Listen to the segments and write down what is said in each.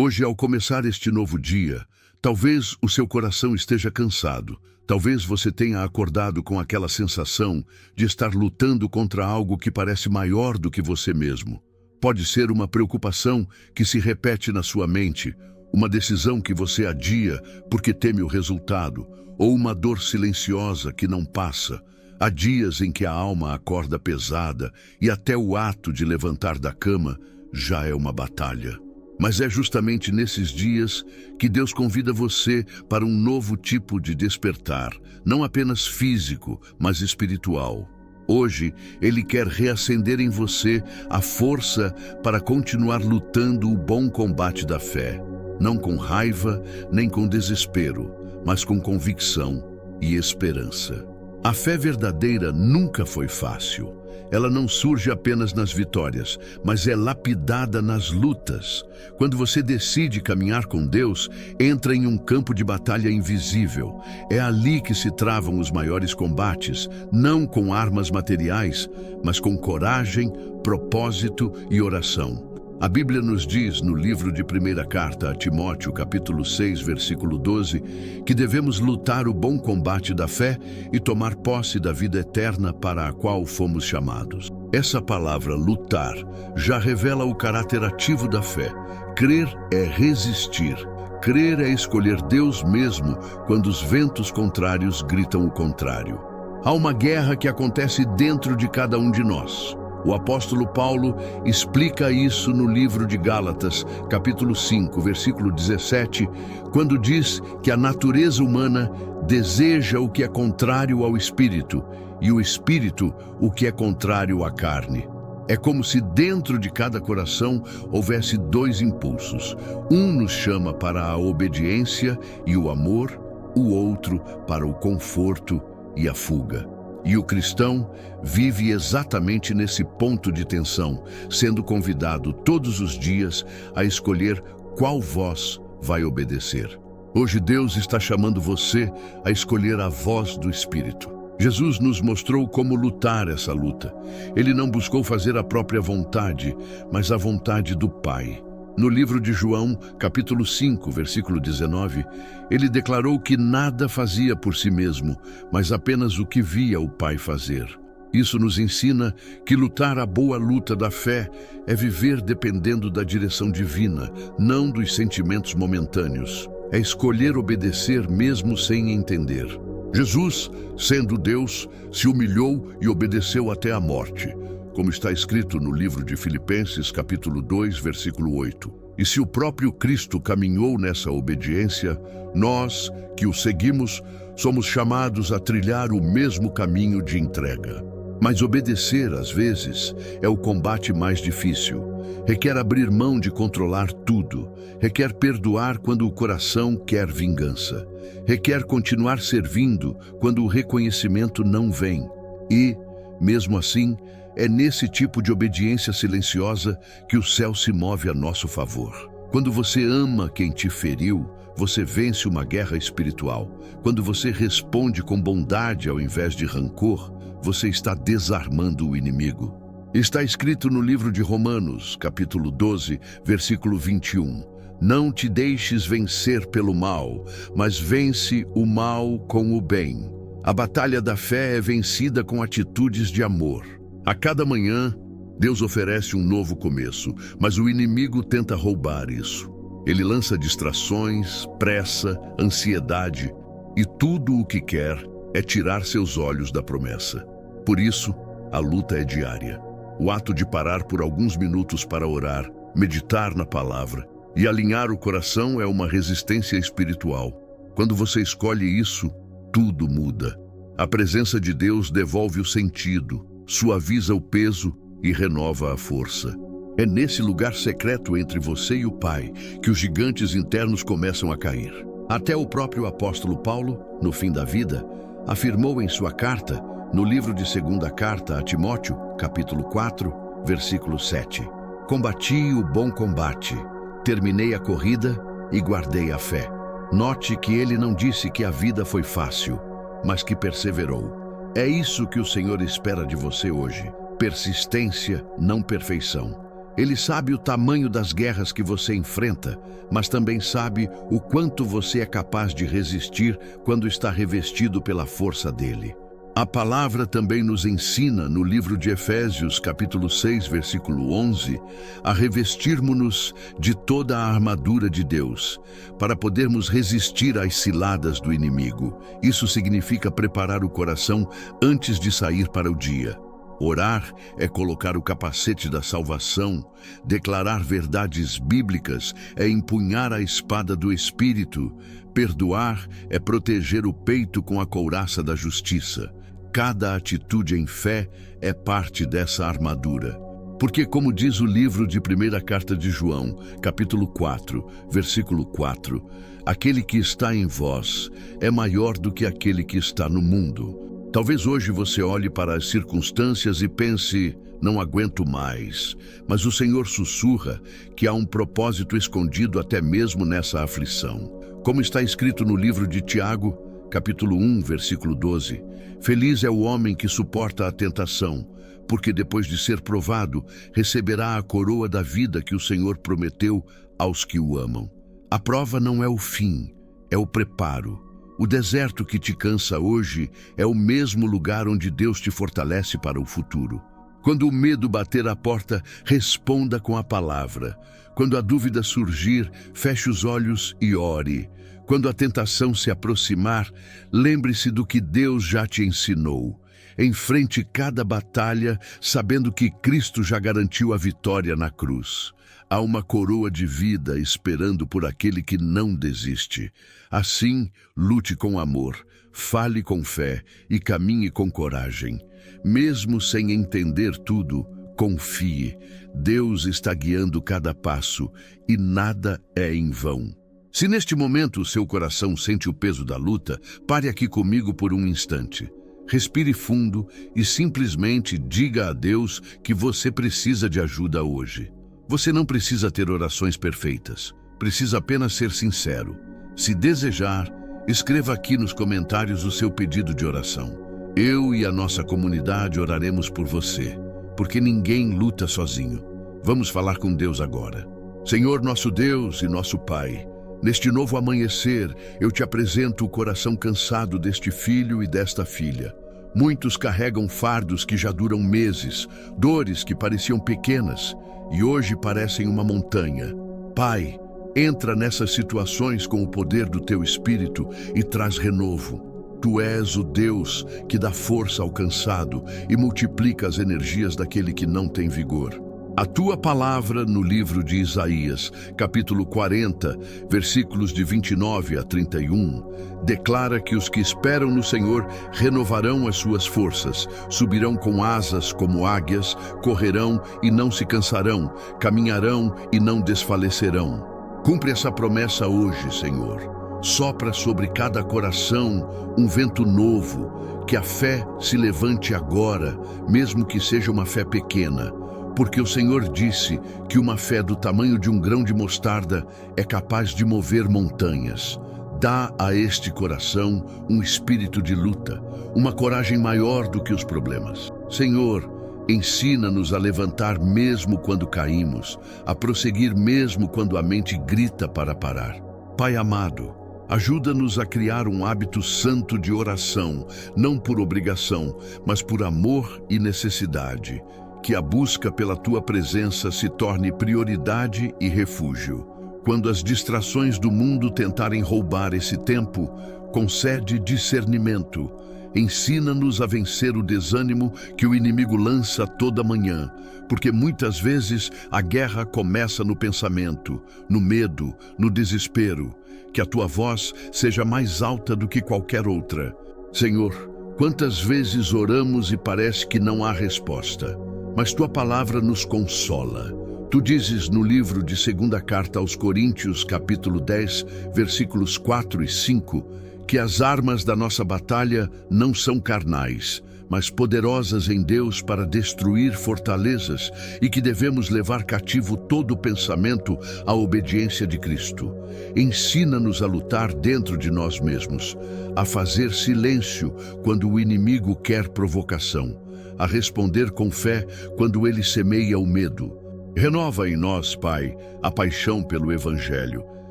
Hoje, ao começar este novo dia, talvez o seu coração esteja cansado. Talvez você tenha acordado com aquela sensação de estar lutando contra algo que parece maior do que você mesmo. Pode ser uma preocupação que se repete na sua mente, uma decisão que você adia porque teme o resultado, ou uma dor silenciosa que não passa. Há dias em que a alma acorda pesada e até o ato de levantar da cama já é uma batalha. Mas é justamente nesses dias que Deus convida você para um novo tipo de despertar, não apenas físico, mas espiritual. Hoje, Ele quer reacender em você a força para continuar lutando o bom combate da fé, não com raiva nem com desespero, mas com convicção e esperança. A fé verdadeira nunca foi fácil. Ela não surge apenas nas vitórias, mas é lapidada nas lutas. Quando você decide caminhar com Deus, entra em um campo de batalha invisível. É ali que se travam os maiores combates, não com armas materiais, mas com coragem, propósito e oração. A Bíblia nos diz, no livro de 1ª Carta a Timóteo, capítulo 6, versículo 12, que devemos lutar o bom combate da fé e tomar posse da vida eterna para a qual fomos chamados. Essa palavra, lutar, já revela o caráter ativo da fé. Crer é resistir. Crer é escolher Deus mesmo quando os ventos contrários gritam o contrário. Há uma guerra que acontece dentro de cada um de nós. O apóstolo Paulo explica isso no livro de Gálatas, capítulo 5, versículo 17, quando diz que a natureza humana deseja o que é contrário ao espírito e o espírito o que é contrário à carne. É como se dentro de cada coração houvesse dois impulsos. Um nos chama para a obediência e o amor, o outro para o conforto e a fuga. E o cristão vive exatamente nesse ponto de tensão, sendo convidado todos os dias a escolher qual voz vai obedecer. Hoje Deus está chamando você a escolher a voz do Espírito. Jesus nos mostrou como lutar essa luta. Ele não buscou fazer a própria vontade, mas a vontade do Pai. No livro de João, capítulo 5, versículo 19, ele declarou que nada fazia por si mesmo, mas apenas o que via o Pai fazer. Isso nos ensina que lutar a boa luta da fé é viver dependendo da direção divina, não dos sentimentos momentâneos. É escolher obedecer mesmo sem entender. Jesus, sendo Deus, se humilhou e obedeceu até a morte, como está escrito no livro de Filipenses, capítulo 2, versículo 8. E se o próprio Cristo caminhou nessa obediência, nós, que o seguimos, somos chamados a trilhar o mesmo caminho de entrega. Mas obedecer, às vezes, é o combate mais difícil. Requer abrir mão de controlar tudo. Requer perdoar quando o coração quer vingança. Requer continuar servindo quando o reconhecimento não vem. E, mesmo assim, é nesse tipo de obediência silenciosa que o céu se move a nosso favor. Quando você ama quem te feriu, você vence uma guerra espiritual. Quando você responde com bondade ao invés de rancor, você está desarmando o inimigo. Está escrito no livro de Romanos, capítulo 12, versículo 21. Não te deixes vencer pelo mal, mas vence o mal com o bem. A batalha da fé é vencida com atitudes de amor. A cada manhã, Deus oferece um novo começo, mas o inimigo tenta roubar isso. Ele lança distrações, pressa, ansiedade, e tudo o que quer é tirar seus olhos da promessa. Por isso, a luta é diária. O ato de parar por alguns minutos para orar, meditar na palavra e alinhar o coração é uma resistência espiritual. Quando você escolhe isso, tudo muda. A presença de Deus devolve o sentido, suaviza o peso e renova a força. É nesse lugar secreto entre você e o Pai que os gigantes internos começam a cair. Até o próprio apóstolo Paulo, no fim da vida, afirmou em sua carta, no livro de 2ª Carta a Timóteo, capítulo 4, versículo 7. Combati o bom combate, terminei a corrida e guardei a fé. Note que ele não disse que a vida foi fácil, mas que perseverou. É isso que o Senhor espera de você hoje. Persistência, não perfeição. Ele sabe o tamanho das guerras que você enfrenta, mas também sabe o quanto você é capaz de resistir quando está revestido pela força dele. A palavra também nos ensina, no livro de Efésios, capítulo 6, versículo 11, a revestirmos-nos de toda a armadura de Deus, para podermos resistir às ciladas do inimigo. Isso significa preparar o coração antes de sair para o dia. Orar é colocar o capacete da salvação, declarar verdades bíblicas é empunhar a espada do Espírito, perdoar é proteger o peito com a couraça da justiça. Cada atitude em fé é parte dessa armadura. Porque, como diz o livro de 1ª Carta de João, capítulo 4, versículo 4, aquele que está em vós é maior do que aquele que está no mundo. Talvez hoje você olhe para as circunstâncias e pense, não aguento mais. Mas o Senhor sussurra que há um propósito escondido até mesmo nessa aflição. Como está escrito no livro de Tiago, capítulo 1, versículo 12, feliz é o homem que suporta a tentação, porque depois de ser provado, receberá a coroa da vida que o Senhor prometeu aos que o amam. A prova não é o fim, é o preparo. O deserto que te cansa hoje é o mesmo lugar onde Deus te fortalece para o futuro. Quando o medo bater à porta, responda com a palavra. Quando a dúvida surgir, feche os olhos e ore. Quando a tentação se aproximar, lembre-se do que Deus já te ensinou. Enfrente cada batalha, sabendo que Cristo já garantiu a vitória na cruz. Há uma coroa de vida esperando por aquele que não desiste. Assim, lute com amor, fale com fé e caminhe com coragem. Mesmo sem entender tudo, confie. Deus está guiando cada passo e nada é em vão. Se neste momento o seu coração sente o peso da luta, pare aqui comigo por um instante. Respire fundo e simplesmente diga a Deus que você precisa de ajuda hoje. Você não precisa ter orações perfeitas, precisa apenas ser sincero. Se desejar, escreva aqui nos comentários o seu pedido de oração. Eu e a nossa comunidade oraremos por você, porque ninguém luta sozinho. Vamos falar com Deus agora. Senhor, nosso Deus e nosso Pai, neste novo amanhecer, eu te apresento o coração cansado deste filho e desta filha. Muitos carregam fardos que já duram meses, dores que pareciam pequenas e hoje parecem uma montanha. Pai, entra nessas situações com o poder do teu Espírito e traz renovo. Tu és o Deus que dá força ao cansado e multiplica as energias daquele que não tem vigor. A tua palavra no livro de Isaías, capítulo 40, versículos de 29 a 31, declara que os que esperam no Senhor renovarão as suas forças, subirão com asas como águias, correrão e não se cansarão, caminharão e não desfalecerão. Cumpre essa promessa hoje, Senhor. Sopra sobre cada coração um vento novo, que a fé se levante agora, mesmo que seja uma fé pequena. Porque o Senhor disse que uma fé do tamanho de um grão de mostarda é capaz de mover montanhas. Dá a este coração um espírito de luta, uma coragem maior do que os problemas. Senhor, ensina-nos a levantar mesmo quando caímos, a prosseguir mesmo quando a mente grita para parar. Pai amado, ajuda-nos a criar um hábito santo de oração, não por obrigação, mas por amor e necessidade. Que a busca pela tua presença se torne prioridade e refúgio. Quando as distrações do mundo tentarem roubar esse tempo, concede discernimento. Ensina-nos a vencer o desânimo que o inimigo lança toda manhã, porque muitas vezes a guerra começa no pensamento, no medo, no desespero. Que a tua voz seja mais alta do que qualquer outra. Senhor, quantas vezes oramos e parece que não há resposta, mas tua palavra nos consola. Tu dizes no livro de 2ª Carta aos Coríntios, capítulo 10, versículos 4 e 5, que as armas da nossa batalha não são carnais, mas poderosas em Deus para destruir fortalezas e que devemos levar cativo todo o pensamento à obediência de Cristo. Ensina-nos a lutar dentro de nós mesmos, a fazer silêncio quando o inimigo quer provocação, a responder com fé quando ele semeia o medo. Renova em nós, Pai, a paixão pelo Evangelho.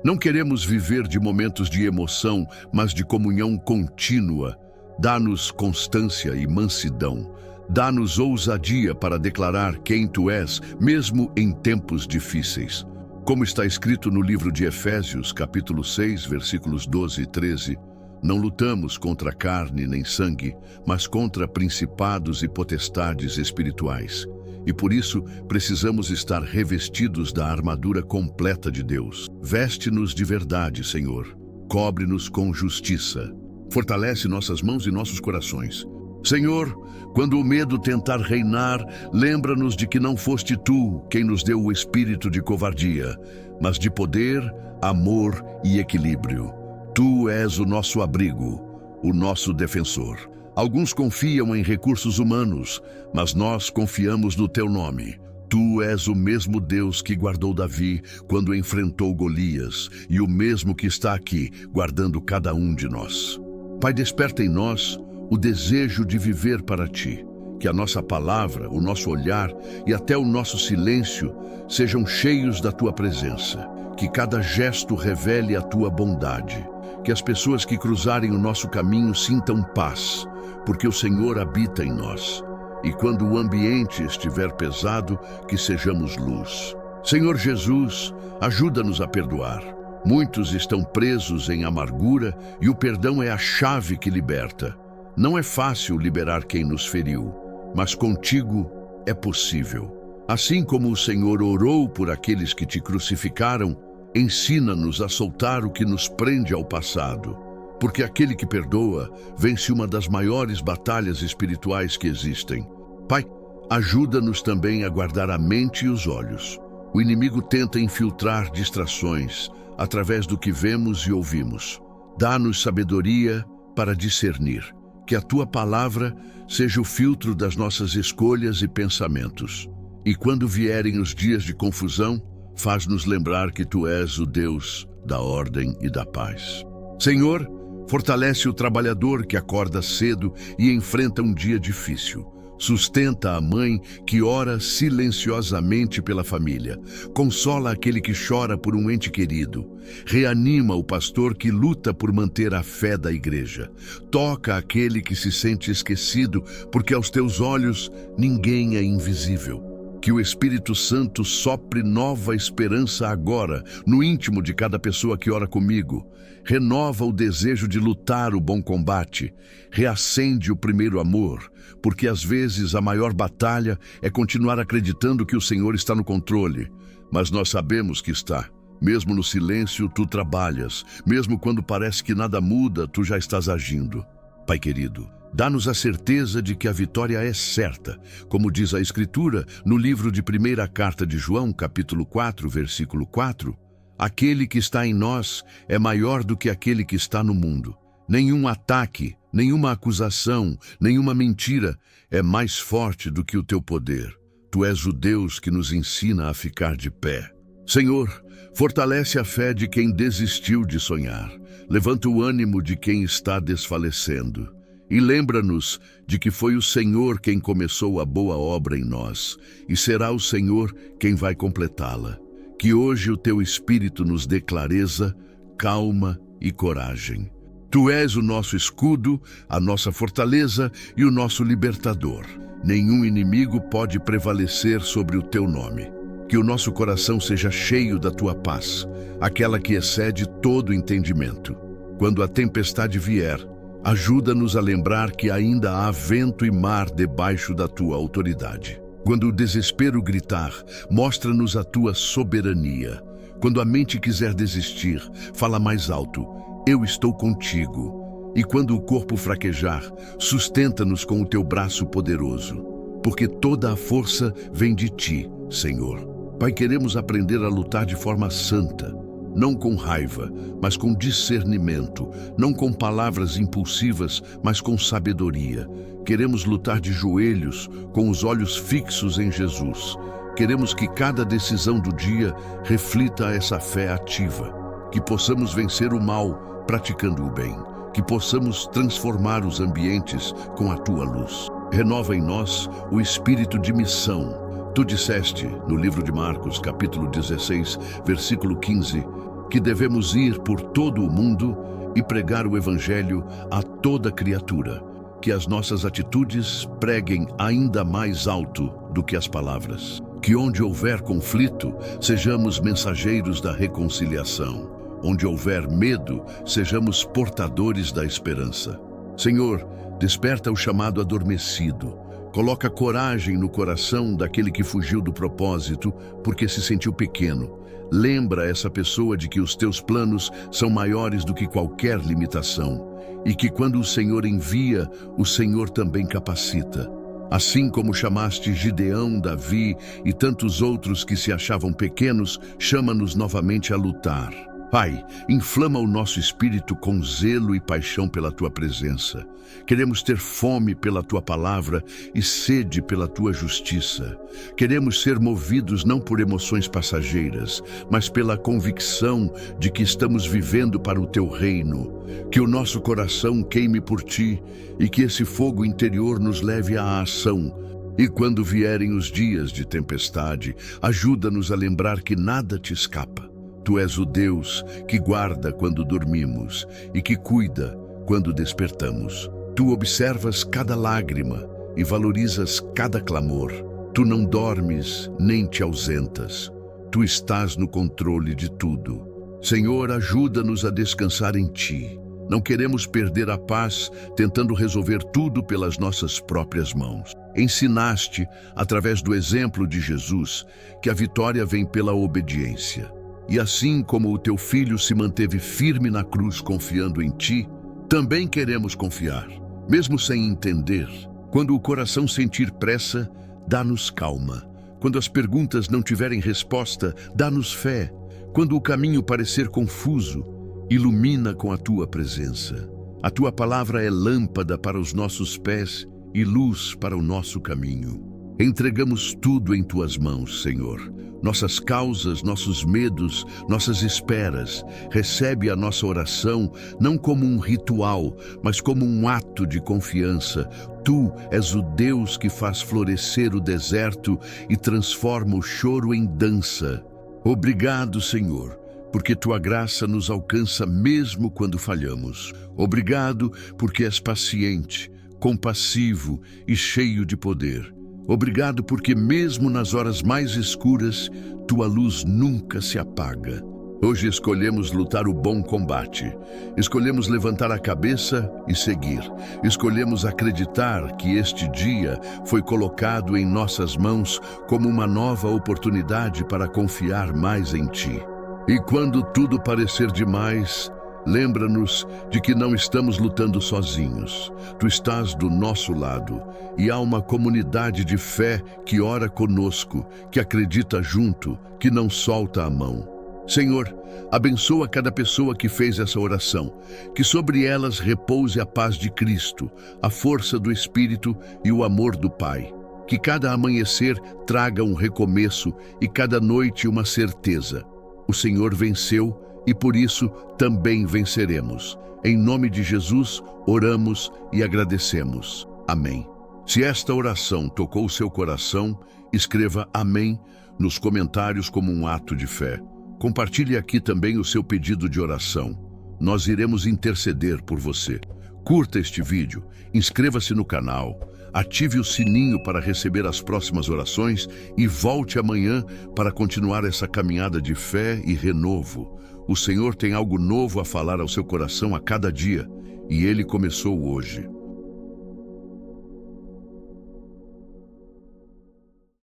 Não queremos viver de momentos de emoção, mas de comunhão contínua. Dá-nos constância e mansidão. Dá-nos ousadia para declarar quem Tu és, mesmo em tempos difíceis. Como está escrito no livro de Efésios, capítulo 6, versículos 12 e 13, não lutamos contra carne nem sangue, mas contra principados e potestades espirituais. E por isso precisamos estar revestidos da armadura completa de Deus. Veste-nos de verdade, Senhor. Cobre-nos com justiça. Fortalece nossas mãos e nossos corações. Senhor, quando o medo tentar reinar, lembra-nos de que não foste Tu quem nos deu o espírito de covardia, mas de poder, amor e equilíbrio. Tu és o nosso abrigo, o nosso defensor. Alguns confiam em recursos humanos, mas nós confiamos no Teu nome. Tu és o mesmo Deus que guardou Davi quando enfrentou Golias e o mesmo que está aqui, guardando cada um de nós. Pai, desperta em nós o desejo de viver para Ti. Que a nossa palavra, o nosso olhar e até o nosso silêncio sejam cheios da Tua presença. Que cada gesto revele a Tua bondade. Que as pessoas que cruzarem o nosso caminho sintam paz, porque o Senhor habita em nós. E quando o ambiente estiver pesado, que sejamos luz. Senhor Jesus, ajuda-nos a perdoar. Muitos estão presos em amargura e o perdão é a chave que liberta. Não é fácil liberar quem nos feriu, mas contigo é possível. Assim como o Senhor orou por aqueles que Te crucificaram, ensina-nos a soltar o que nos prende ao passado, porque aquele que perdoa vence uma das maiores batalhas espirituais que existem. Pai, ajuda-nos também a guardar a mente e os olhos. O inimigo tenta infiltrar distrações através do que vemos e ouvimos. Dá-nos sabedoria para discernir. Que a Tua palavra seja o filtro das nossas escolhas e pensamentos. E quando vierem os dias de confusão, faz-nos lembrar que Tu és o Deus da ordem e da paz. Senhor, fortalece o trabalhador que acorda cedo e enfrenta um dia difícil. Sustenta a mãe que ora silenciosamente pela família. Consola aquele que chora por um ente querido. Reanima o pastor que luta por manter a fé da igreja. Toca aquele que se sente esquecido, porque aos Teus olhos ninguém é invisível. Que o Espírito Santo sopre nova esperança agora, no íntimo de cada pessoa que ora comigo. Renova o desejo de lutar o bom combate. Reacende o primeiro amor, porque às vezes a maior batalha é continuar acreditando que o Senhor está no controle. Mas nós sabemos que está. Mesmo no silêncio, Tu trabalhas. Mesmo quando parece que nada muda, Tu já estás agindo. Pai querido, dá-nos a certeza de que a vitória é certa, como diz a Escritura no livro de 1ª Carta de João, capítulo 4, versículo 4. Aquele que está em nós é maior do que aquele que está no mundo. Nenhum ataque, nenhuma acusação, nenhuma mentira é mais forte do que o Teu poder. Tu és o Deus que nos ensina a ficar de pé. Senhor, fortalece a fé de quem desistiu de sonhar. Levanta o ânimo de quem está desfalecendo. E lembra-nos de que foi o Senhor quem começou a boa obra em nós, e será o Senhor quem vai completá-la. Que hoje o Teu Espírito nos dê clareza, calma e coragem. Tu és o nosso escudo, a nossa fortaleza e o nosso libertador. Nenhum inimigo pode prevalecer sobre o Teu nome. Que o nosso coração seja cheio da Tua paz, aquela que excede todo entendimento. Quando a tempestade vier, ajuda-nos a lembrar que ainda há vento e mar debaixo da Tua autoridade. Quando o desespero gritar, mostra-nos a Tua soberania. Quando a mente quiser desistir, fala mais alto: eu estou contigo. E quando o corpo fraquejar, sustenta-nos com o Teu braço poderoso. Porque toda a força vem de Ti, Senhor. Pai, queremos aprender a lutar de forma santa. Não com raiva, mas com discernimento. Não com palavras impulsivas, mas com sabedoria. Queremos lutar de joelhos, com os olhos fixos em Jesus. Queremos que cada decisão do dia reflita essa fé ativa. Que possamos vencer o mal praticando o bem. Que possamos transformar os ambientes com a Tua luz. Renova em nós o espírito de missão. Tu disseste, no livro de Marcos, capítulo 16, versículo 15, que devemos ir por todo o mundo e pregar o Evangelho a toda criatura, que as nossas atitudes preguem ainda mais alto do que as palavras. Que onde houver conflito, sejamos mensageiros da reconciliação. Onde houver medo, sejamos portadores da esperança. Senhor, desperta o chamado adormecido. Coloca coragem no coração daquele que fugiu do propósito porque se sentiu pequeno. Lembra essa pessoa de que os teus planos são maiores do que qualquer limitação e que quando o Senhor envia, o Senhor também capacita. Assim como chamaste Gideão, Davi e tantos outros que se achavam pequenos, chama-nos novamente a lutar. Pai, inflama o nosso espírito com zelo e paixão pela Tua presença. Queremos ter fome pela Tua palavra e sede pela Tua justiça. Queremos ser movidos não por emoções passageiras, mas pela convicção de que estamos vivendo para o Teu reino. Que o nosso coração queime por Ti e que esse fogo interior nos leve à ação. E quando vierem os dias de tempestade, ajuda-nos a lembrar que nada te escapa. Tu és o Deus que guarda quando dormimos e que cuida quando despertamos. Tu observas cada lágrima e valorizas cada clamor. Tu não dormes nem te ausentas. Tu estás no controle de tudo. Senhor, ajuda-nos a descansar em Ti. Não queremos perder a paz tentando resolver tudo pelas nossas próprias mãos. Ensinaste, através do exemplo de Jesus, que a vitória vem pela obediência. E assim como o Teu Filho se manteve firme na cruz confiando em Ti, também queremos confiar, mesmo sem entender. Quando o coração sentir pressa, dá-nos calma. Quando as perguntas não tiverem resposta, dá-nos fé. Quando o caminho parecer confuso, ilumina com a Tua presença. A Tua palavra é lâmpada para os nossos pés e luz para o nosso caminho. Entregamos tudo em Tuas mãos, Senhor. Nossas causas, nossos medos, nossas esperas. Recebe a nossa oração não como um ritual, mas como um ato de confiança. Tu és o Deus que faz florescer o deserto e transforma o choro em dança. Obrigado, Senhor, porque Tua graça nos alcança mesmo quando falhamos. Obrigado porque és paciente, compassivo e cheio de poder. Obrigado porque mesmo nas horas mais escuras, Tua luz nunca se apaga. Hoje escolhemos lutar o bom combate. Escolhemos levantar a cabeça e seguir. Escolhemos acreditar que este dia foi colocado em nossas mãos como uma nova oportunidade para confiar mais em Ti. E quando tudo parecer demais, lembra-nos de que não estamos lutando sozinhos. Tu estás do nosso lado e há uma comunidade de fé que ora conosco, que acredita junto, que não solta a mão. Senhor, abençoa cada pessoa que fez essa oração, que sobre elas repouse a paz de Cristo, a força do Espírito e o amor do Pai. Que cada amanhecer traga um recomeço e cada noite uma certeza. O Senhor venceu e por isso também venceremos. Em nome de Jesus, oramos e agradecemos. Amém. Se esta oração tocou o seu coração, escreva Amém nos comentários como um ato de fé. Compartilhe aqui também o seu pedido de oração. Nós iremos interceder por você. Curta este vídeo, inscreva-se no canal, ative o sininho para receber as próximas orações e volte amanhã para continuar essa caminhada de fé e renovo. O Senhor tem algo novo a falar ao seu coração a cada dia, e Ele começou hoje.